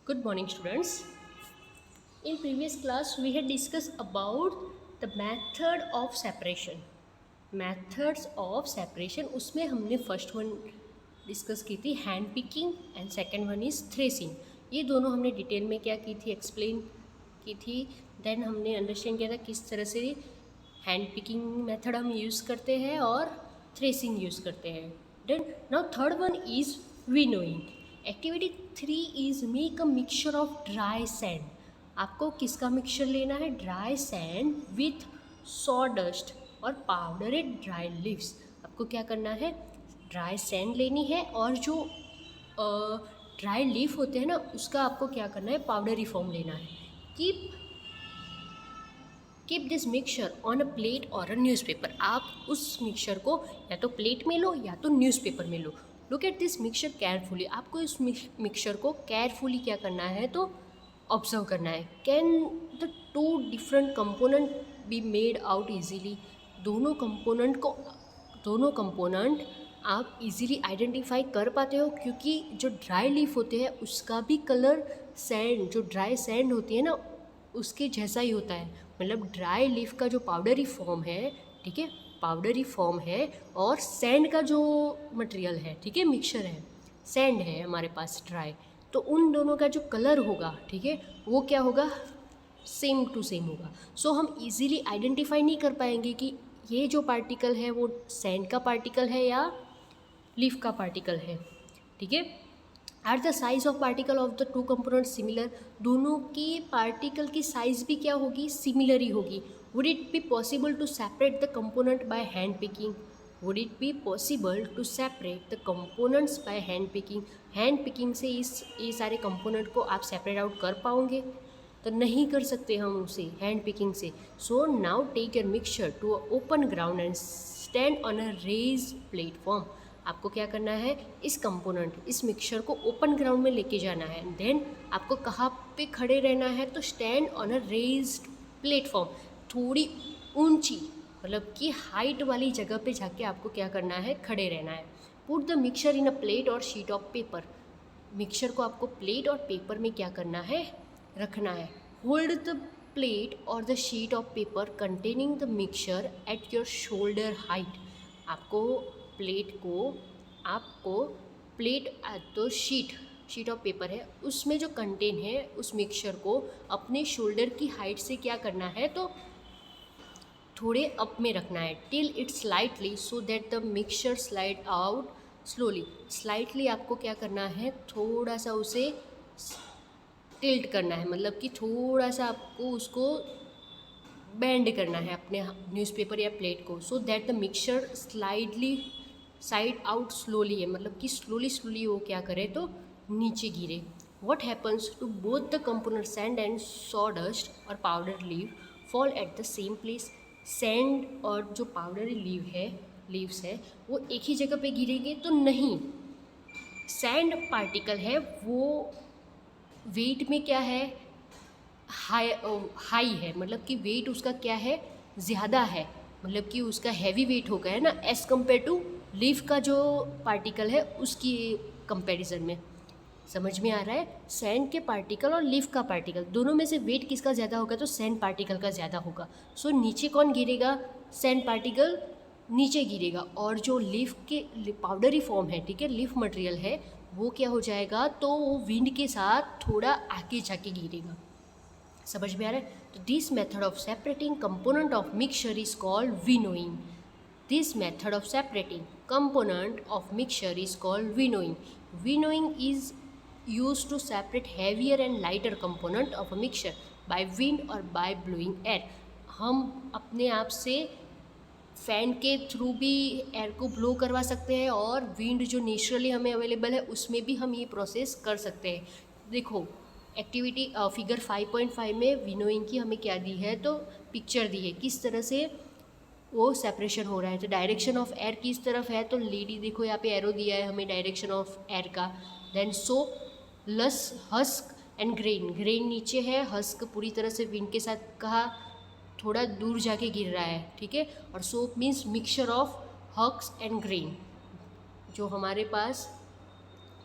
Good morning, students. In previous class, we had discussed about the method of separation. Methods of separation उसमें हमने first one discuss की थी hand picking and second one is threshing. ये दोनों हमने detail में क्या की थी, एक्सप्लेन की थी. देन हमने अंडरस्टैंड किया था किस तरह से हैंड पिकिंग मेथड हम यूज़ करते हैं और थ्रेसिंग यूज़ करते हैं. Then now third one is winnowing. Activity 3 is make a mixture of dry sand. आपको किसका मिक्सचर लेना है? ड्राई सैंड विथ सॉडस्ट और पाउडरेड ड्राई लीव्स. आपको क्या करना है? ड्राई सैंड लेनी है और जो ड्राई लीफ होते हैं ना उसका आपको क्या करना है? पाउडरी फॉर्म लेना है. Keep this mixture on a plate और अ न्यूज़पेपर. आप उस मिक्सचर को या तो प्लेट में लो या तो न्यूज़पेपर में लो. Look at this mixture carefully. आपको इस मिक्सचर को केयरफुली क्या करना है तो ऑब्जर्व करना है. Can the two different component be made out easily. दोनों कंपोनेंट आप इजीली आइडेंटिफाई कर पाते हो क्योंकि जो ड्राई लीफ होते हैं उसका भी कलर सैंड, जो ड्राई सैंड होती है ना उसके जैसा ही होता है. मतलब ड्राई लीफ का जो पाउडरी फॉर्म है, ठीक है, पाउडरी फॉर्म है और सैंड का जो मटेरियल है, ठीक है, मिक्सचर है, सैंड है हमारे पास ड्राई, तो उन दोनों का जो कलर होगा, ठीक है, वो क्या होगा? सेम टू सेम होगा. सो हम इजीली आइडेंटिफाई नहीं कर पाएंगे कि ये जो पार्टिकल है वो सैंड का पार्टिकल है या लीफ का पार्टिकल है. ठीक है. Are the size of particle of the two component similar. दोनों की पार्टिकल की साइज भी क्या होगी? सिमिलर ही होगी. Would it be possible to separate the component by hand picking? Would it be possible to separate the components by hand picking? Hand picking से ये सारे कंपोनेंट को आप सेपरेट आउट कर पाओगे? तो नहीं कर सकते हम उसे हैंड पिकिंग से. So now take your mixture to a open ground and stand on a raise platform. आपको क्या करना है? इस कंपोनेंट, इस मिक्सचर को ओपन ग्राउंड में लेके जाना है. देन आपको कहाँ पे खड़े रहना है? तो stand on a raised platform. थोड़ी ऊंची, मतलब कि हाइट वाली जगह पे जाके आपको क्या करना है? खड़े रहना है. Put the mixture in a plate और शीट ऑफ पेपर. मिक्सचर को आपको प्लेट और पेपर में क्या करना है? रखना है. होल्ड द प्लेट और the sheet of paper containing the mixture at your shoulder height. आपको प्लेट तो शीट ऑफ पेपर है उसमें जो कंटेन है उस मिक्सचर को अपने शोल्डर की हाइट से क्या करना है? तो थोड़े अप में रखना है. Till it slightly so that the mixture slide out slowly. Slightly आपको क्या करना है? थोड़ा सा उसे टिल्ट करना है, मतलब कि थोड़ा सा आपको उसको बेंड करना है अपने न्यूज़पेपर या प्लेट को. So that the mixture slightly side out slowly है, मतलब कि स्लोली वो क्या करे तो नीचे गिरे. What happens to both the component sand and sawdust और powder leave fall at the same place. Sand और जो पाउडर लीव्स है वो एक ही जगह पे गिरेंगे तो नहीं. सैंड पार्टिकल है वो वेट में क्या है? हाई है, मतलब कि वेट उसका क्या है? ज़्यादा है, मतलब कि उसका हैवी वेट होगा है ना एज़ कम्पेयर टू लीफ का जो पार्टिकल है उसकी कंपैरिजन में. समझ में आ रहा है? सैंड के पार्टिकल और लीफ का पार्टिकल दोनों में से वेट किसका ज़्यादा होगा? तो सैंड पार्टिकल का ज़्यादा होगा. सो नीचे कौन गिरेगा? सैंड पार्टिकल नीचे गिरेगा और जो लीफ के पाउडरी फॉर्म है, ठीक है, लीफ मटेरियल है, वो क्या हो जाएगा? तो वो विंड के साथ थोड़ा आगे जाके गिरेगा. समझ में आ रहा है? तो this method of separating component of mixture is called winnowing. This method of separating component of mixture is called winnowing. Winnowing is used to separate heavier and lighter component of a mixture by wind or by blowing air. हम अपने आप से fan के through भी air को blow करवा सकते हैं और विंड जो नेचुरली हमें अवेलेबल है उसमें भी हम ये प्रोसेस कर सकते हैं. देखो एक्टिविटी फिगर 5.5 में विनोइंग की हमें क्या दी है? तो पिक्चर दी है किस तरह से वो सेपरेशन हो रहा है. तो डायरेक्शन ऑफ एयर किस तरफ है? तो लेडी देखो यहाँ पे एरो दिया है हमें डायरेक्शन ऑफ एयर का. देन सो लस हस्क एंड ग्रेन नीचे है, हस्क पूरी तरह से विंड के साथ कहा थोड़ा दूर जाके गिर रहा है. ठीक है. और soap means mixture of husks and grain. जो हमारे पास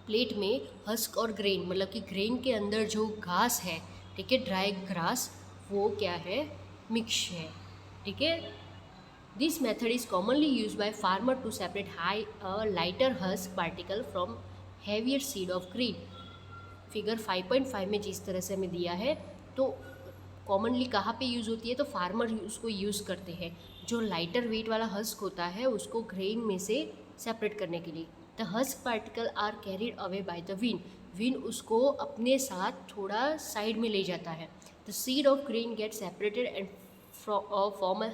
प्लेट में हस्क और ग्रेन, मतलब कि ग्रेन के अंदर जो घास है, ठीक है, ड्राई ग्रास, वो क्या है, मिक्स है, ठीक है। This method is commonly use by farmer to separate high lighter husk particle from heavier seed of green. Figure 5.5 में जिस तरह से हमें दिया है, तो कॉमनली कहाँ पे यूज़ होती है, तो फार्मर उसको यूज़ करते हैं जो लाइटर वेट वाला हस्क होता है उसको ग्रेन में से सेपरेट करने के लिए। The husk particle are carried away by the wind, wind उसको अपने साथ थोड़ा साइड में ले जाता है। The seed of grain get separated and form a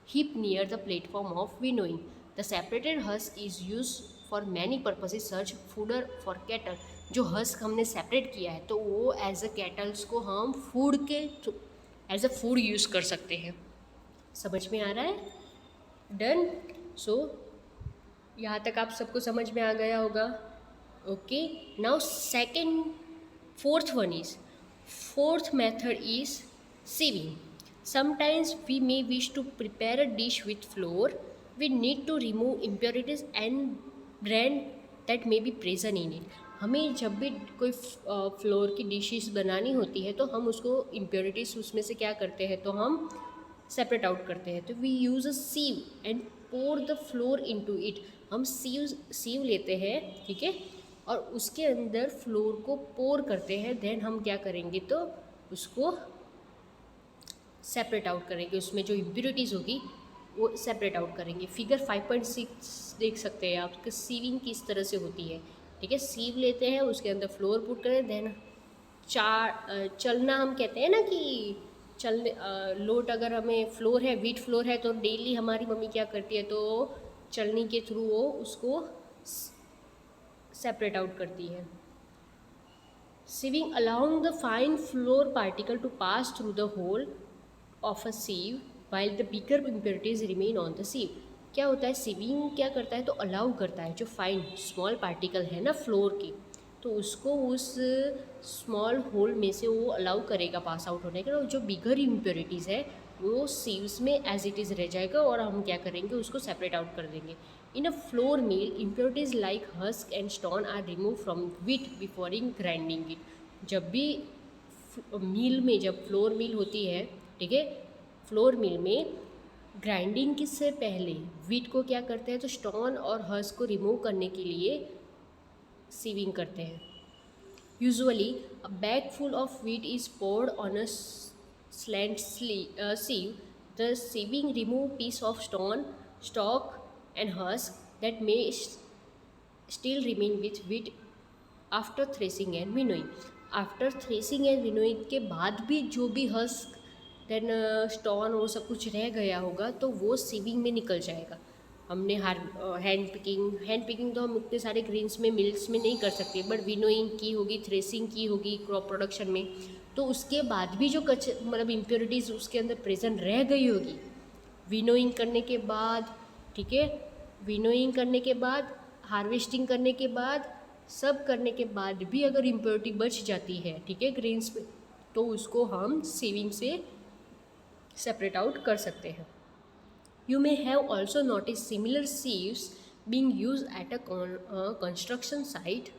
heap near the platform of winnowing. The separated husk is used for many purposes such fodder for cattle. जो husk हमने सेपरेट किया है तो वो एज अ कैटल्स को हम food के as a food use कर सकते हैं। समझ में आ रहा है? डन। सो यहाँ तक आप सबको समझ में आ गया होगा। Okay, now fourth method is sieving. Sometimes we may wish to prepare a dish with flour. We need to remove impurities and brand that may be present in it. हमें जब भी कोई फ्लोर की डिशेस बनानी होती है तो हम उसको इम्प्योरिटीज़ उसमें से क्या करते हैं, तो हम सेपरेट आउट करते हैं। तो we use a sieve and pour the flour into it. हम सीव लेते हैं, ठीक है, और उसके अंदर फ्लोर को पोर करते हैं। देन हम क्या करेंगे, तो उसको सेपरेट आउट करेंगे, उसमें जो इम्प्योरिटीज़ होगी वो सेपरेट आउट करेंगे। फिगर 5.6 देख सकते हैं आप कि सीविंग किस तरह से होती है, ठीक है। सीव लेते हैं, उसके अंदर फ्लोर पुट करें, देन चलना हम कहते हैं ना कि लोट, अगर हमें फ्लोर है, व्हीट फ्लोर है, तो डेली हमारी मम्मी क्या करती है, तो चलनी के थ्रू वो उसको सेपरेट आउट करती है। Sieving allowing the fine flour particle to pass through the hole of a sieve while the bigger impurities remain on the sieve. क्या होता है, सीविंग क्या करता है, तो अलाउ करता है जो फाइन स्मॉल पार्टिकल है ना फ्लोर की, तो उसको उस स्मॉल होल में से वो अलाउ करेगा पास आउट होने का, और जो बिगर इम्प्योरिटीज़ है वो सीव्स में एज इट इज़ रह जाएगा और हम क्या करेंगे, उसको सेपरेट आउट कर देंगे। In a flour mill impurities like husk and stone are remove from wheat before in grinding it. जब भी मील में, जब फ्लोर मील होती है, ठीक है, फ्लोर मिल में ग्राइंडिंग से पहले व्हीट को क्या करते हैं, तो स्टोन और हस्क को रिमूव करने के लिए सीविंग करते हैं। Usually a bag full of wheat is poured on a slant sieve. The sieving remove piece of stone, stalk and husk that may still remain with wheat after threshing and winnowing. After threshing and winnowing के बाद भी जो भी husk then stone वो सब कुछ रह गया होगा तो वो सीविंग में निकल जाएगा। हमने हैंड पिकिंग तो हम उतने सारे ग्रेन्स में, मिल्स में नहीं कर सकते, बट विनोइंग की होगी, थ्रेसिंग की होगी क्रॉप प्रोडक्शन में, तो उसके बाद भी जो मतलब इम्प्योरिटीज़ उसके अंदर प्रेजेंट रह गई होगी विनोइंग करने के बाद, ठीक है, विनोइंग करने के बाद, हार्वेस्टिंग करने के बाद, सब करने के बाद भी अगर इम्प्योरिटी बच जाती है, ठीक है, ग्रेन्स पे, तो उसको हम सीविंग से सेपरेट आउट कर सकते हैं। You may have also notice similar sieves being used at a construction site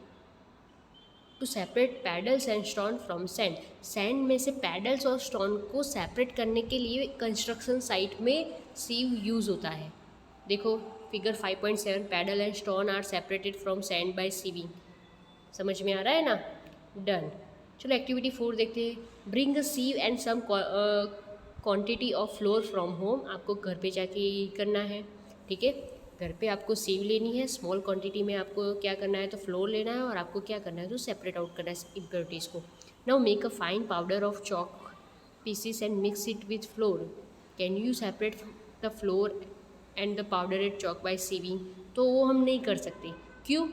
to separate pebbles and stone from sand. Sand में से पैडल्स और स्टोन को सेपरेट करने के लिए कंस्ट्रक्शन साइट में सीव यूज़ होता है। देखो figure 5.7, pebble and stone are separated from sand by sieving. समझ में आ रहा है ना? डन। चलो एक्टिविटी 4 देखते हैं। Bring a sieve and some quantity of flour from home. आपको घर पे जाके करना है, ठीक है, घर पे आपको सीव लेनी है, स्मॉल क्वांटिटी में आपको क्या करना है, तो फ्लोर लेना है और आपको क्या करना है, तो सेपरेट आउट करना है इम्प्योरिटीज़ को। Now make a fine powder of chalk pieces and mix it with flour. Can you separate the flour and the powder at chalk by sieving? तो वो हम नहीं कर सकते। क्यों?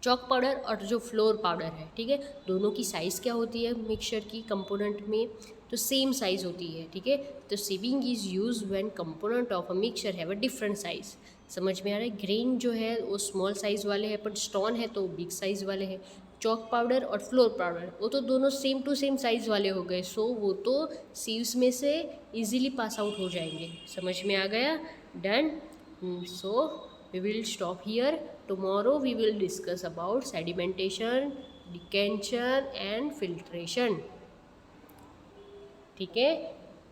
चॉक पाउडर और जो फ्लोर पाउडर है, ठीक है, दोनों की साइज़ क्या होती है मिक्सचर की कंपोनेंट में, तो सेम साइज़ होती है, ठीक है। तो sieving is use when component of a mixture have a different size. समझ में आ रहा है? ग्रेन जो है वो स्मॉल साइज़ वाले हैं, पर स्टोन है तो बिग साइज़ वाले हैं। चॉक पाउडर और फ्लोर पाउडर वो तो दोनों सेम टू सेम साइज़ वाले हो गए, सो वो तो सीव्स में से इजीली पास आउट हो जाएंगे। समझ में आ गया? Done. So we will stop here. Tomorrow we will discuss about sedimentation, decantation and filtration. ठीक है,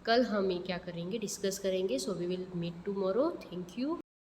कल हम ये क्या करेंगे, डिस्कस करेंगे. So we will meet tomorrow. Thank you.